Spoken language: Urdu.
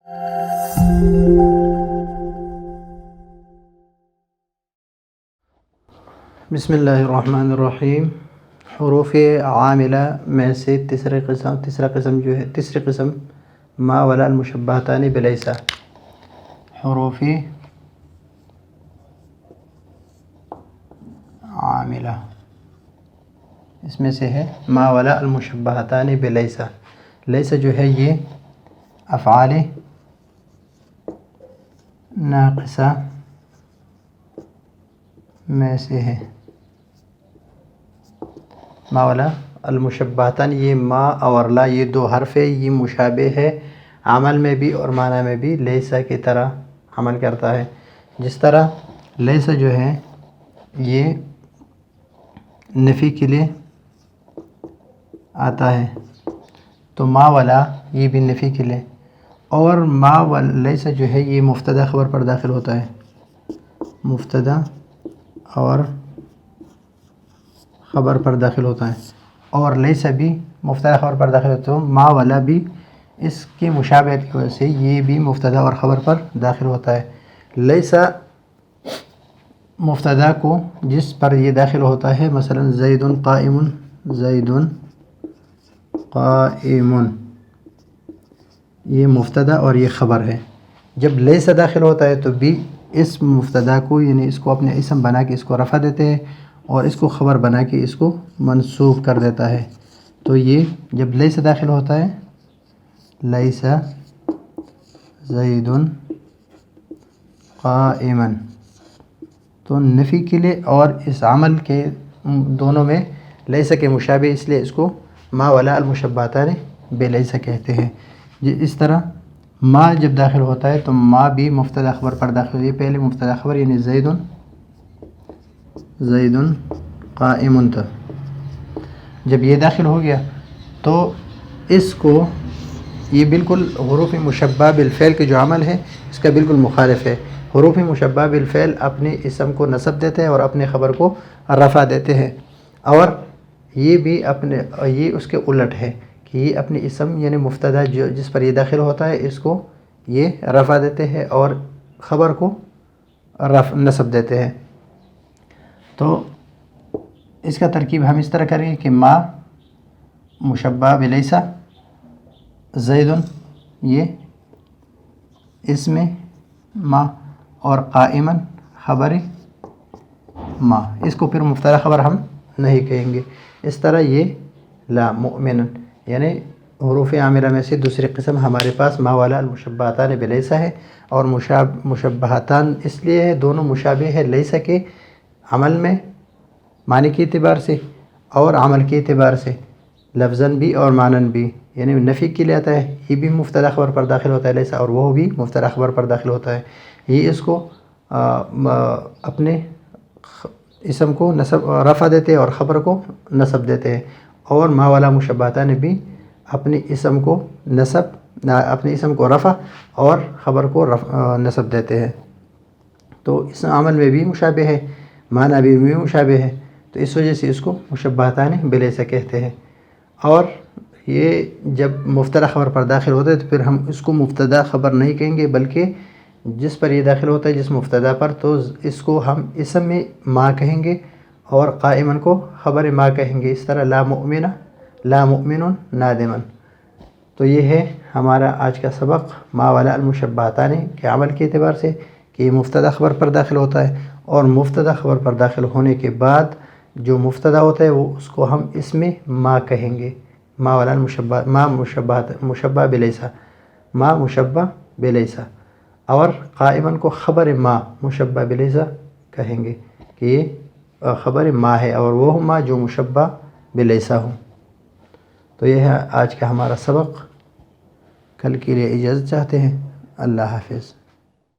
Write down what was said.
بسم اللہ الرحمن الرحیم۔ حروف عاملہ میں سے تیسری قسم ما ولا المشبہتان بلیسا۔ حروف عاملہ اس میں سے ہے ما ولا المشبہتان بلیسا۔ لیسا جو ہے یہ افعال ناقصہ میں سے ہے۔ ما ولا المشبہتان، یہ ما اور لا یہ دو حرف ہے، یہ مشابہ ہے عمل میں بھی اور معنی میں بھی، لیسا کی طرح عمل کرتا ہے۔ جس طرح لیسا جو ہے یہ نفی کے لیے آتا ہے، تو ما ولا یہ بھی نفی کے لیے، اور ما ولا لیسا جو ہے یہ مبتدا خبر پر داخل ہوتا ہے، مبتدا اور خبر پر داخل ہوتا ہے، اور لیسا بھی مبتدا خبر پر داخل ہوتا ہے، تو ما ولا بھی اس کی مشابہت کی وجہ سے یہ بھی مبتدا اور خبر پر داخل ہوتا ہے۔ لیسا مبتدا کو جس پر یہ داخل ہوتا ہے، مثلا زید قائم، زید قائم، یہ مبتدا اور یہ خبر ہے۔ جب لیسا داخل ہوتا ہے تو بھی اس مبتدا کو یعنی اس کو اپنے اسم بنا کے اس کو رفع دیتے ہیں، اور اس کو خبر بنا کے اس کو منصوب کر دیتا ہے۔ تو یہ جب لیسا داخل ہوتا ہے، لیسا زید قائما، تو نفی کے لیے اور اس عمل کے دونوں میں لیسا کے مشابہ، اس لیے اس کو ما ولا المشبہتان بلیسا کہتے ہیں۔ اس طرح ما جب داخل ہوتا ہے تو ما بھی مبتدا خبر پر داخل ہوتی ہے۔ پہلے مبتدا خبر یعنی زید قائم تھا، جب یہ داخل ہو گیا تو اس کو یہ بالکل حروف مشبہ بالفعل کے جو عمل ہے اس کا بالکل مخالف ہے۔ حروف مشبہ بالفعل اپنے اسم کو نصب دیتے ہیں اور اپنے خبر کو رفع دیتے ہیں، اور یہ بھی یہ اس کے الٹ ہے کہ یہ اپنے اسم یعنی مبتدا جس پر یہ داخل ہوتا ہے اس کو یہ رفع دیتے ہیں اور خبر کو نصب دیتے ہیں۔ تو اس کا ترکیب ہم اس طرح کریں گے کہ ما مشبہ بلیسا، زید یہ اسم ما، اور قائما خبر ما، اس کو پھر مبتدا خبر ہم نہیں کہیں گے۔ اس طرح یہ لا مؤمن یعنی حروف عاملہ میں سے دوسری قسم ہمارے پاس ما ولا المشبہتان بلیسا ہے، اور مشبہتان اس لیے ہے دونوں مشابہ ہے لیسا کے عمل میں معنی کے اعتبار سے اور عمل کے اعتبار سے، لفظاً بھی اور معناً بھی، یعنی نفی کے لیے آتا ہے، یہ بھی مبتدا خبر پر داخل ہوتا ہے لیسا، اور وہ بھی مبتدا خبر پر داخل ہوتا ہے۔ یہ اس کو اپنے اسم کو رفع دیتے ہیں اور خبر کو نصب دیتے ہیں، اور ما ولا مشبہتان بھی اپنے اسم کو رفع اور خبر کو نصب دیتے ہیں۔ تو اس عمل میں بھی مشابہ ہے، معنی بھی مشابہ ہے، تو اس وجہ سے اس کو مشبہتان بلیسا کہتے ہیں۔ اور یہ جب مبتدا خبر پر داخل ہوتا ہے تو پھر ہم اس کو مبتدا خبر نہیں کہیں گے، بلکہ جس پر یہ داخل ہوتا ہے جس مبتدا پر، تو اس کو ہم اسم میں ما کہیں گے اور قائما کو خبر ما کہیں گے۔ اس طرح لا مؤمن نادما۔ تو یہ ہے ہمارا آج کا سبق ما ولا المشبہتان کے عمل کے اعتبار سے، کہ یہ مبتدا خبر پر داخل ہوتا ہے، اور مبتدا خبر پر داخل ہونے کے بعد جو مبتدا ہوتا ہے وہ اس کو ہم اس میں ما کہیں گے، ما ولا مشبہ بلیسا، ما مشبہ بلیسا، اور قائما کو خبر ما مشبہ بلیسا کہیں گے کہ یہ خبر ما ہے، اور وہ ما جو مشبہ بلیسا ہو۔ تو یہ ہے آج کا ہمارا سبق۔ کل کے لیے اجازت چاہتے ہیں۔ اللہ حافظ۔